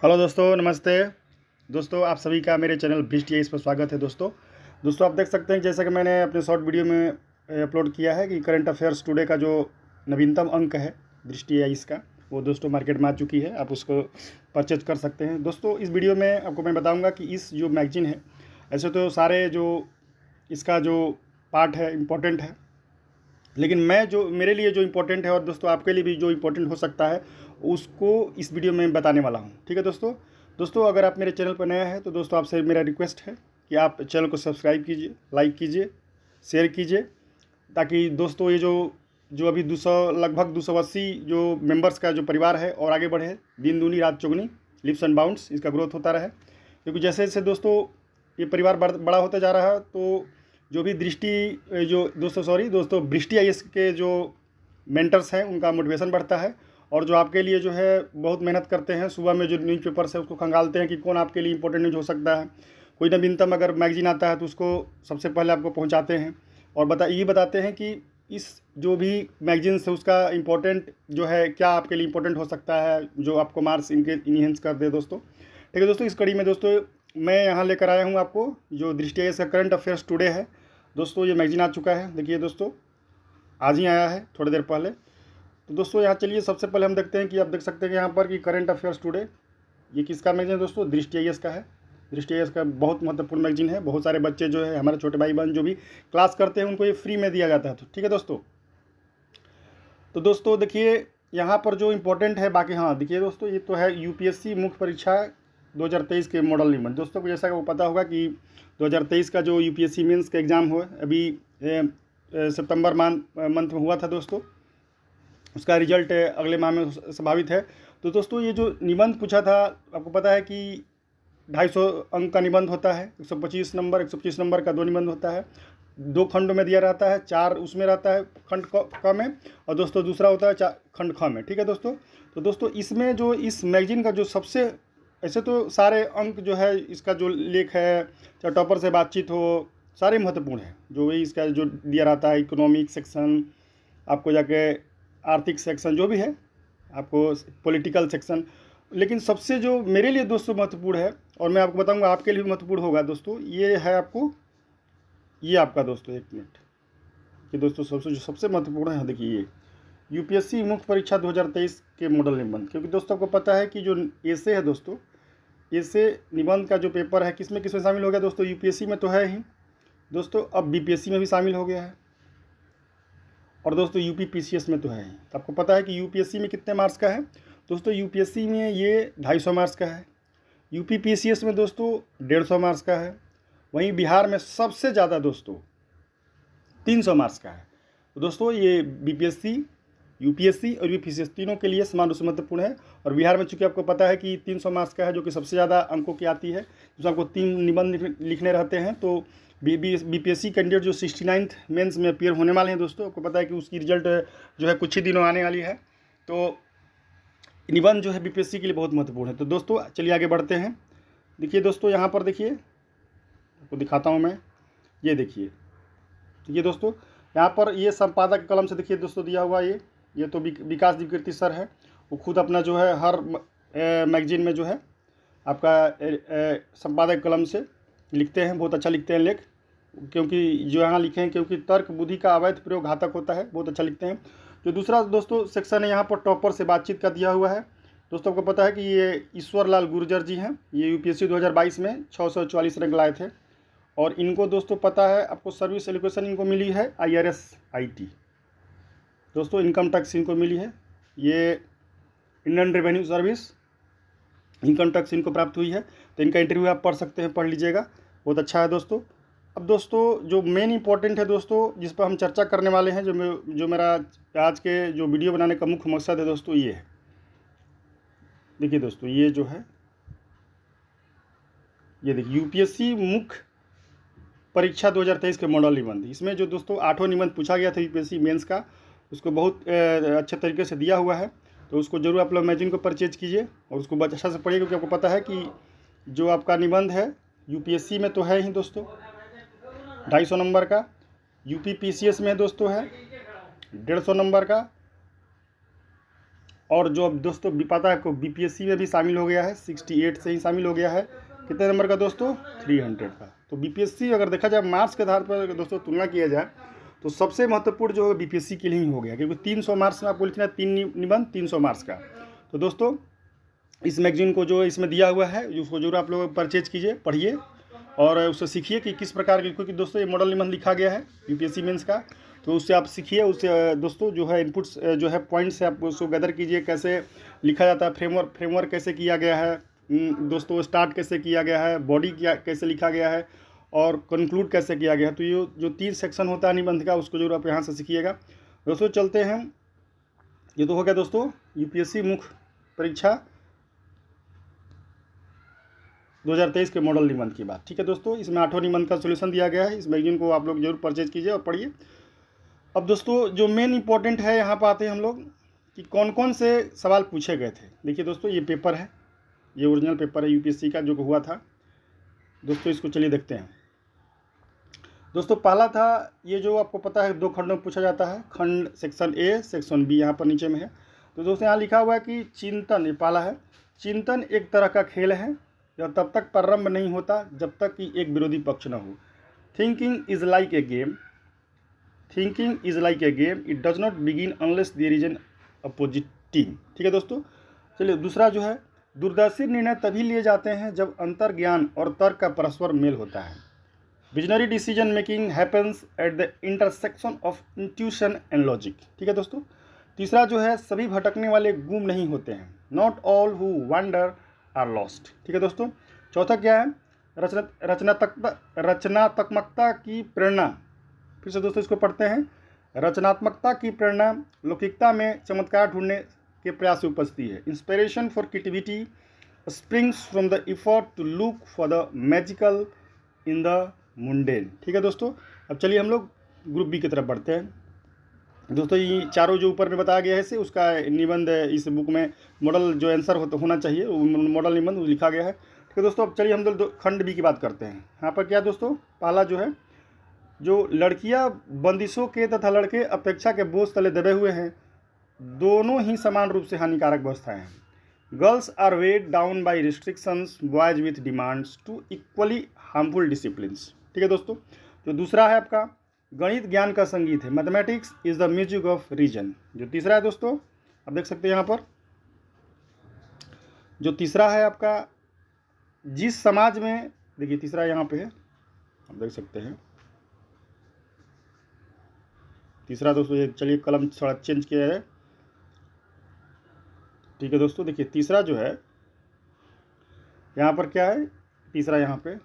Hello दोस्तों, नमस्ते। दोस्तों, आप सभी का मेरे चैनल बृष्टि इस पर स्वागत है। दोस्तों आप देख सकते हैं, जैसा कि मैंने अपने शॉर्ट वीडियो में अपलोड किया है कि करंट अफेयर्स टुडे का जो नवीनतम अंक है दृष्टि इसका, वो दोस्तों मार्केट में आ चुकी है। आप उसको परचेज कर सकते हैं। दोस्तों, इस वीडियो में आपको मैं बताऊंगा कि इस जो मैगजीन है, ऐसे तो सारे जो इसका जो पार्ट है इम्पोर्टेंट है, लेकिन मेरे लिए जो इम्पोर्टेंट है और दोस्तों आपके लिए भी जो इम्पोर्टेंट हो सकता है, उसको इस वीडियो में बताने वाला हूँ। ठीक है दोस्तों अगर आप मेरे चैनल पर नया है तो दोस्तों आपसे मेरा रिक्वेस्ट है कि आप चैनल को सब्सक्राइब कीजिए, लाइक कीजिए, शेयर कीजिए, ताकि दोस्तों ये जो जो अभी 200 लगभग 280 जो मेंबर्स का जो परिवार है और आगे बढ़े, दिन दूनी रात चौगुनी, लिप्स एंड बाउंड्स, इसका ग्रोथ होता रहे। क्योंकि जैसे जैसे दोस्तों ये परिवार बड़ा होता जा रहा है, तो जो भी दोस्तों बृष्टि आईएएस के जो मेंटर्स हैं उनका मोटिवेशन बढ़ता है। और जो आपके लिए जो है बहुत मेहनत करते हैं, सुबह में जो न्यूज़पेपर्स है उसको खंगालते हैं कि कौन आपके लिए इंपॉर्टेंट न्यूज़ हो सकता है। कोई नवीनतम अगर मैगजीन आता है तो उसको सबसे पहले आपको पहुंचाते हैं और ये बताते हैं कि इस जो भी मैगजीन्स है उसका इम्पोर्टेंट जो है, क्या आपके लिए इम्पोर्टेंट हो सकता है, जो आपको मार्क्स इनके इनहेंस कर दे दोस्तों। ठीक है दोस्तों, इस कड़ी में दोस्तों मैं यहाँ लेकर आया हूँ आपको जो दृष्टि आईएएस का करंट अफेयर्स टुडे है। दोस्तों ये मैगजीन आ चुका है, देखिए दोस्तों, आज ही आया है थोड़ी देर पहले। तो दोस्तों यहाँ चलिए सबसे पहले हम देखते हैं कि आप देख सकते हैं कि यहाँ पर कि करंट अफेयर्स टुडे ये किसका मैगजीन है दोस्तों, दृष्टि आईएएस का है। दृष्टि आईएएस का बहुत महत्वपूर्ण मैगजीन है। बहुत सारे बच्चे जो है, हमारे छोटे भाई बहन जो भी क्लास करते हैं, उनको ये फ्री में दिया जाता है। तो ठीक है दोस्तों, तो दोस्तों देखिए यहाँ पर जो इम्पोर्टेंट है बाकी, हाँ देखिए दोस्तों, ये तो है यूपीएससी मुख्य परीक्षा 2023 के मॉडल निबंध। दोस्तों को जैसा कि वो पता होगा कि 2023 का जो यूपीएससी मेंस का एग्ज़ाम हुआ अभी सितंबर मंथ में हुआ था दोस्तों, उसका रिजल्ट अगले माह में संभावित है। तो दोस्तों ये जो निबंध पूछा था, आपको पता है कि 250 अंक का निबंध होता है, 125 नंबर का 2 निबंध होता है, 2 खंडों में दिया रहता है, 4 उसमें रहता है खंड क में, और दोस्तों दूसरा होता है खंड ख में। ठीक है दोस्तों, तो दोस्तों इसमें जो इस मैगजीन का जो सबसे, ऐसे तो सारे अंक जो है इसका जो लेख है, चाहे टॉपर से बातचीत हो, सारे महत्वपूर्ण है। जो भी इसका जो दिया रहता है, इकोनॉमिक सेक्शन, आपको जाके आर्थिक सेक्शन जो भी है, आपको पॉलिटिकल सेक्शन, लेकिन सबसे जो मेरे लिए दोस्तों महत्वपूर्ण है, और मैं आपको बताऊंगा आपके लिए भी महत्वपूर्ण होगा दोस्तों, ये है आपको, ये आपका दोस्तों, एक मिनट, कि दोस्तों सबसे महत्वपूर्ण है, देखिए ये यूपीएससी मुख्य परीक्षा 2023 के मॉडल निबंध। क्योंकि दोस्तों आपको पता है कि जो एसे है दोस्तों, एसे निबंध का जो पेपर है किसमें किसमें शामिल हो गया दोस्तों, यूपीएससी में तो है ही दोस्तों, अब बीपीएससी में भी शामिल हो गया है, और दोस्तों यूपी पीसीएस में तो है ही। तो आपको पता है कि यूपीएससी में कितने मार्क्स का है दोस्तों, यूपीएससी में ये 250 मार्क्स का है, यूपी पीसीएस में दोस्तों 150 मार्क्स का है, वहीं बिहार में सबसे ज़्यादा दोस्तों 300 मार्क्स का है। तो दोस्तों ये बीपीएससी, यूपीएससी और यूपीसीएस तीनों के लिए समान रूप से महत्वपूर्ण है। और बिहार में चूंकि आपको पता है कि 300 मार्क्स का है, जो कि सबसे ज़्यादा अंकों की आती है, जिसमें आपको 3 निबंध लिखने रहते हैं। तो बीपीएससी कैंडिडेट जो 69th मेंस में अपीयर होने वाले हैं दोस्तों, आपको पता है कि उसकी रिजल्ट जो है कुछ ही दिनों आने वाली है। तो निबंध जो है बीपीएससी के लिए बहुत महत्वपूर्ण है। तो दोस्तों चलिए आगे बढ़ते हैं। देखिए दोस्तों यहाँ पर देखिए, आपको दिखाता हूँ मैं, ये देखिए दोस्तों, यहाँ पर ये संपादक कलम से देखिए दोस्तों दिया हुआ, ये तो विकास द्विवेदी सर है, वो खुद अपना जो है हर मैगजीन में जो है आपका संपादक कलम से लिखते हैं, बहुत अच्छा लिखते हैं लेख, क्योंकि जो यहाँ लिखे हैं, क्योंकि तर्क बुद्धि का अवैध प्रयोग घातक होता है, बहुत अच्छा लिखते हैं। जो दूसरा दोस्तों सेक्शन है यहाँ पर टॉपर से बातचीत का दिया हुआ है। दोस्तों को पता है कि ये ईश्वर लाल गुर्जर जी हैं, ये यूपीएससी 2022 में 644 रैंक लाए थे, और इनको दोस्तों पता है आपको सर्विस एलोकेशन इनको मिली है IRS IT दोस्तों, इनकम टैक्स इनको मिली है, ये Indian revenue service income tax इनको प्राप्त हुई है। तो इनका इंटरव्यू आप पढ़ सकते हैं, पढ़ लीजिएगा, बहुत अच्छा है दोस्तों। अब दोस्तों जो मेन इंपॉर्टेंट है दोस्तों, जिस पर हम चर्चा करने वाले हैं, जो मेरा आज के जो वीडियो बनाने का मुख्य मकसद है दोस्तों, ये है, देखिए दोस्तों, ये जो है, ये देखिए यूपीएससी मुख्य परीक्षा 2023 के मॉडल निबंध। इसमें जो दोस्तों 8वां निबंध पूछा गया था यूपीएससी मेंस का, उसको बहुत अच्छे तरीके से दिया हुआ है। तो उसको जरूर आप लोग मैगजीन को परचेज कीजिए और उसको अच्छा से पढ़िए, क्योंकि आपको पता है कि जो आपका निबंध है यूपीएससी में तो है ही दोस्तों 250 नंबर का, यूपी पीसीएस में दोस्तों है 150 नंबर का, और जो अब दोस्तों पता है को बीपीएससी में भी शामिल हो गया है, 68 से ही शामिल हो गया है। कितने नंबर का दोस्तों? 300 का। तो बीपीएससी अगर देखा जाए मार्क्स के आधार पर दोस्तों तुलना किया जाए तो सबसे महत्वपूर्ण जो है बीपीएससी के लिए ही हो गया, क्योंकि 300 मार्क्स में आपको लिखना है 3 निबंध 300 मार्क्स का। तो दोस्तों इस मैगजीन को जो इसमें दिया हुआ है उसको जरूर आप लोग परचेज कीजिए, पढ़िए और उससे सीखिए कि किस प्रकार के, क्योंकि दोस्तों ये मॉडल निबंध लिखा गया है यूपीएससी मेंस का, तो उससे आप सीखिए। उससे दोस्तों जो है इनपुट्स जो है पॉइंट्स है आप उसको गैदर कीजिए, कैसे लिखा जाता है, फ्रेमवर्क कैसे किया गया है दोस्तों, स्टार्ट कैसे किया गया है, बॉडी क्या कैसे लिखा गया है और कंक्लूड कैसे किया गया है। तो ये जो 3 सेक्शन होता है निबंध का उसको जरूर आप यहाँ से सीखिएगा। दोस्तों चलते हैं, ये तो हो गया दोस्तों यूपीएससी मुख्य परीक्षा 2023 के मॉडल निबंध की बात। ठीक है दोस्तों, इसमें 8वां निबंध का सोल्यूशन दिया गया है। इस मैगजीन को आप लोग जरूर परचेज कीजिए और पढ़िए। अब दोस्तों जो मेन इंपॉर्टेंट है यहाँ पर आते हैं हम लोग कि कौन कौन से सवाल पूछे गए थे। देखिए दोस्तों ये पेपर है, ये ओरिजिनल पेपर है यूपीएससी का जो हुआ था दोस्तों, इसको चलिए देखते हैं। दोस्तों पहला था, ये जो आपको पता है 2 खंडों में पूछा जाता है, खंड सेक्शन ए सेक्शन बी यहाँ पर नीचे में है। तो दोस्तों यहाँ लिखा हुआ है कि चिंतन, ये पहला है, चिंतन एक तरह का खेल है यह तब तक प्रारंभ नहीं होता जब तक कि एक विरोधी पक्ष न हो। Thinking is like a game, thinking is like a game, it does not begin unless there is an opposite team. ठीक है दोस्तों, चलिए दूसरा जो है, दूरदर्शी निर्णय तभी लिए जाते हैं जब अंतर्ज्ञान और तर्क का परस्पर मेल होता है। Visionary decision making happens at the intersection of intuition and logic. ठीक है दोस्तों, तीसरा जो है, सभी भटकने वाले गुम नहीं होते हैं, not all who wander are lost. ठीक है दोस्तों, चौथा क्या है, रचनात्मकता की प्रेरणा। फिर से दोस्तों इसको पढ़ते हैं, रचनात्मकता की प्रेरणा लौकिकता में चमत्कार ढूंढने के प्रयास से उपजती है। Inspiration for creativity springs from the effort to look for the magical in the mundane. ठीक है दोस्तों, अब चलिए हम लोग ग्रुप बी की तरफ बढ़ते हैं। दोस्तों ये चारों जो ऊपर में बताया गया है से उसका निबंध इस बुक में मॉडल जो आंसर होना चाहिए मॉडल निबंध लिखा गया है। ठीक है दोस्तों, अब चलिए हम लोग खंड बी की बात करते हैं। यहाँ पर क्या दोस्तों, पहला जो है, जो लड़कियां बंदिशों के तथा लड़के अपेक्षा के बोझ तले दबे हुए हैं, दोनों ही समान रूप से हानिकारक व्यवस्थाएं हैं। Girls are weighed down by restrictions, boys with demands two equally harmful disciplines. ठीक है दोस्तों, जो दूसरा है आपका, गणित ज्ञान का संगीत है, mathematics is the music of reason. जो तीसरा है दोस्तों, आप देख सकते हैं यहाँ पर, जो तीसरा है आपका, जिस समाज में, देखिए तीसरा यहाँ पे है, आप देख सकते हैं तीसरा दोस्तों, ये चलिए कलम थोड़ा चेंज किया है। ठीक है दोस्तों, देखिए तीसरा जो है यहाँ पर क्या है, तीसरा यहाँ पे,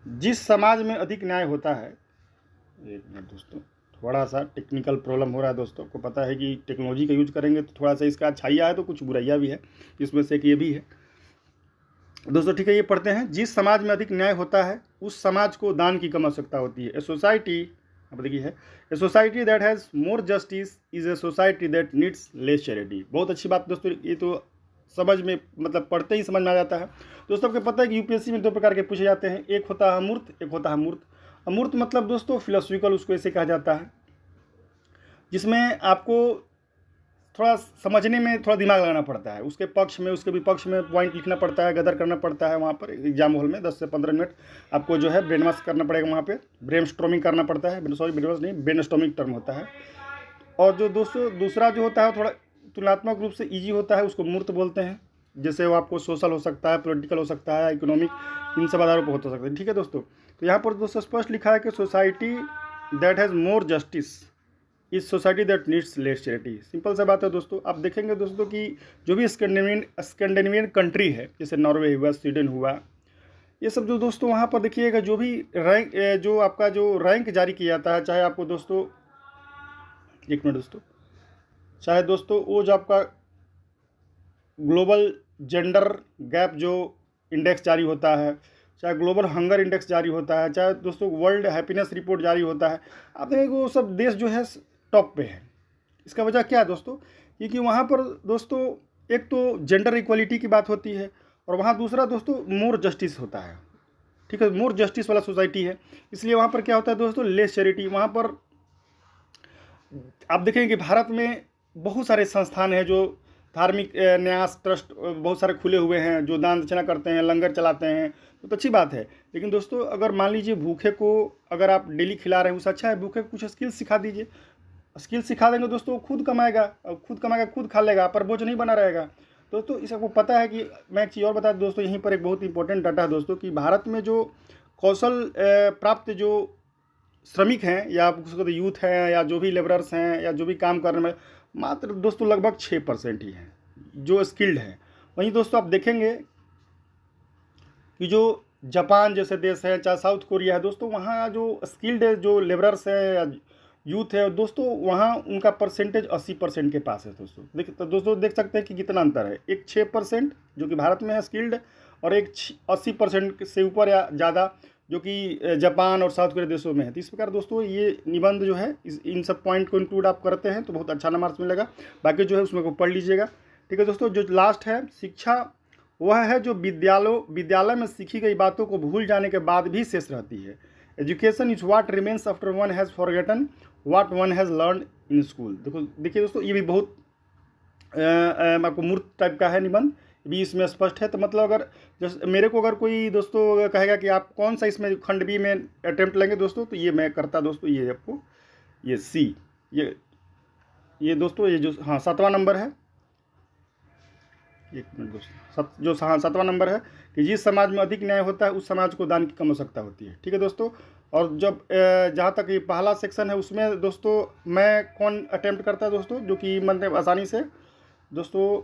जिस समाज में अधिक न्याय होता है। एक मिनट दोस्तों, थोड़ा सा टेक्निकल प्रॉब्लम हो रहा है दोस्तों को पता है कि टेक्नोलॉजी का यूज करेंगे तो थोड़ा सा इसका अच्छाइयाँ है तो कुछ बुराइयाँ भी है, इसमें से एक ये भी है दोस्तों। ठीक है, ये पढ़ते हैं, जिस समाज में अधिक न्याय होता है उस समाज को दान की कम आवश्यकता होती है। ए सोसाइटी, अब देखिए है, a society that has more justice is a society that needs less charity. बहुत अच्छी बात दोस्तों, ये तो समझ में मतलब पढ़ते ही समझ में आ जाता है दोस्तों। आपको पता है कि यूपीएससी में 2 प्रकार के पूछे जाते हैं, एक होता है अमूर्त, एक होता है मूर्त। अमूर्त मतलब दोस्तों फिलोसफिकल, उसको ऐसे कहा जाता है, जिसमें आपको थोड़ा समझने में थोड़ा दिमाग लगाना पड़ता है, उसके पक्ष में उसके विपक्ष में पॉइंट लिखना पड़ता है, गदर करना पड़ता है। वहाँ पर एग्जाम हॉल में 10 से 15 मिनट आपको जो है ब्रेनवॉश करना पड़ेगा, वहाँ पे ब्रेनस्टॉर्मिंग करना पड़ता है, सॉरी ब्रेनवॉश नहीं, ब्रेनस्टॉर्मिंग टर्म होता है। और जो दोस्तों दूसरा जो होता है थोड़ा तुलनात्मक रूप से ईजी होता है, उसको मूर्त बोलते हैं। जैसे वो आपको सोशल हो सकता है, पॉलिटिकल हो सकता है, इकोनॉमिक, इन सब आधारों पर हो सकता है। ठीक है दोस्तों, तो यहाँ पर दोस्तों स्पष्ट लिखा है कि society that has more justice is society that needs less charity. Simple सा बात है दोस्तों। आप देखेंगे दोस्तों कि जो भी स्कैंडिनेवियन कंट्री है, जैसे नॉर्वे हुआ, स्वीडन हुआ, ये सब जो दोस्तों वहाँ पर देखिएगा जो भी रैंक, जो आपका जो रैंक जारी किया जाता है, चाहे आपको दोस्तों, एक मिनट दोस्तों, चाहे दोस्तों वो जो आपका ग्लोबल जेंडर गैप जो इंडेक्स जारी होता है, चाहे ग्लोबल हंगर इंडेक्स जारी होता है, चाहे दोस्तों वर्ल्ड हैप्पीनेस रिपोर्ट जारी होता है, आप देखेंगे वो सब देश जो है टॉप पे है। इसका वजह क्या है दोस्तों, क्योंकि वहाँ पर दोस्तों एक तो जेंडर इक्वलिटी की बात होती है और वहाँ दूसरा दोस्तों मोर जस्टिस होता है। ठीक है, मोर जस्टिस वाला सोसाइटी है, इसलिए वहाँ पर क्या होता है दोस्तों, लेस चैरिटी। वहाँ पर आप देखेंगे कि भारत में बहुत सारे संस्थान हैं जो धार्मिक न्यास ट्रस्ट बहुत सारे खुले हुए हैं, जो दान दक्षिणा करते हैं, लंगर चलाते हैं, तो अच्छी बात है। लेकिन दोस्तों अगर मान लीजिए भूखे को अगर आप डेली खिला रहे हैं, उससे अच्छा है भूखे को कुछ स्किल सिखा दीजिए। स्किल सिखा देंगे दोस्तों, खुद कमाएगा, खुद खा लेगा, पर बोझ नहीं बना रहेगा। दोस्तों इस आपको पता है कि मैं एक चीज़ और बता दूं दोस्तों, यहीं पर एक बहुत इंपॉर्टेंट डाटा है दोस्तों, कि भारत में जो कौशल प्राप्त जो श्रमिक हैं, या आप उसको यूथ हैं, या जो भी लेबरर्स हैं, या जो भी काम कर रहे हैं, मात्र दोस्तों लगभग 6% ही हैं जो स्किल्ड हैं। वहीं दोस्तों आप देखेंगे कि जो जापान जैसे देश है, चाहे साउथ कोरिया है दोस्तों, वहाँ जो स्किल्ड जो लेबरर्स हैं या यूथ है दोस्तों, वहाँ उनका परसेंटेज 80% के पास है दोस्तों। तो दोस्तों देख सकते हैं कि कितना अंतर है, एक 6% जो कि भारत में है स्किल्ड, और एक 80% से ऊपर या ज़्यादा जो कि जापान और साउथ कोरिया देशों में है। तो इस प्रकार दोस्तों ये निबंध जो है इन सब पॉइंट को इंक्लूड आप करते हैं तो बहुत अच्छा मार्क्स मिलेगा। बाकी जो है उसमें को पढ़ लीजिएगा, ठीक है दोस्तों। जो लास्ट है, शिक्षा वह है जो विद्यालय में सीखी गई बातों को भूल जाने के बाद भी शेष रहती है। Education is what remains after one has forgotten what one has learn in school. देखिए दोस्तों ये भी बहुत आपको मूर्त टाइप का है निबंध, भी इसमें स्पष्ट है। तो मतलब अगर जैसे मेरे को अगर कोई दोस्तों कहेगा कि आप कौन सा इसमें खंड बी में अटेम्प्ट लेंगे दोस्तों, तो ये मैं करता दोस्तों, ये आपको ये सी, ये दोस्तों ये जो हाँ 7वां नंबर है, एक मिनट दोस्तों, जो हाँ 7वां नंबर है कि जिस समाज में अधिक न्याय होता है उस समाज को दान की कम आवश्यकता होती है, ठीक है दोस्तों। और जब जहाँ तक ये पहला सेक्शन है उसमें दोस्तों मैं कौन अटेम्प्ट करता है दोस्तों, जो कि मतलब आसानी से दोस्तों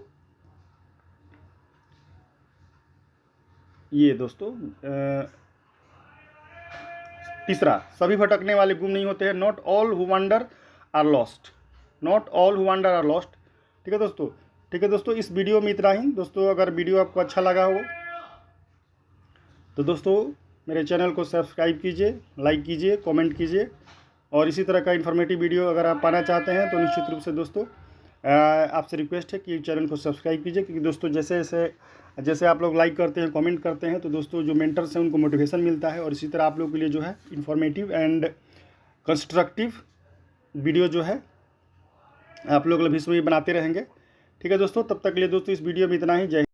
ये दोस्तों तीसरा, सभी भटकने वाले गुम नहीं होते हैं, not all who wander are lost, not all who wander are lost, ठीक है दोस्तों। ठीक है दोस्तों, इस वीडियो में इतना ही दोस्तों। अगर वीडियो आपको अच्छा लगा हो तो दोस्तों मेरे चैनल को सब्सक्राइब कीजिए, लाइक कीजिए, कमेंट कीजिए, और इसी तरह का इन्फॉर्मेटिव वीडियो अगर आप पाना चाहते हैं तो निश्चित रूप से दोस्तों आपसे रिक्वेस्ट है कि चैनल को सब्सक्राइब कीजिए, क्योंकि दोस्तों जैसे आप लोग लाइक करते हैं, कमेंट करते हैं, तो दोस्तों जो मेंटर्स हैं उनको मोटिवेशन मिलता है, और इसी तरह आप लोगों के लिए जो है इन्फॉर्मेटिव एंड कंस्ट्रक्टिव वीडियो जो है आप लोग भविष्य में बनाते रहेंगे, ठीक है दोस्तों। तब तक के लिए दोस्तों इस वीडियो में इतना ही। जय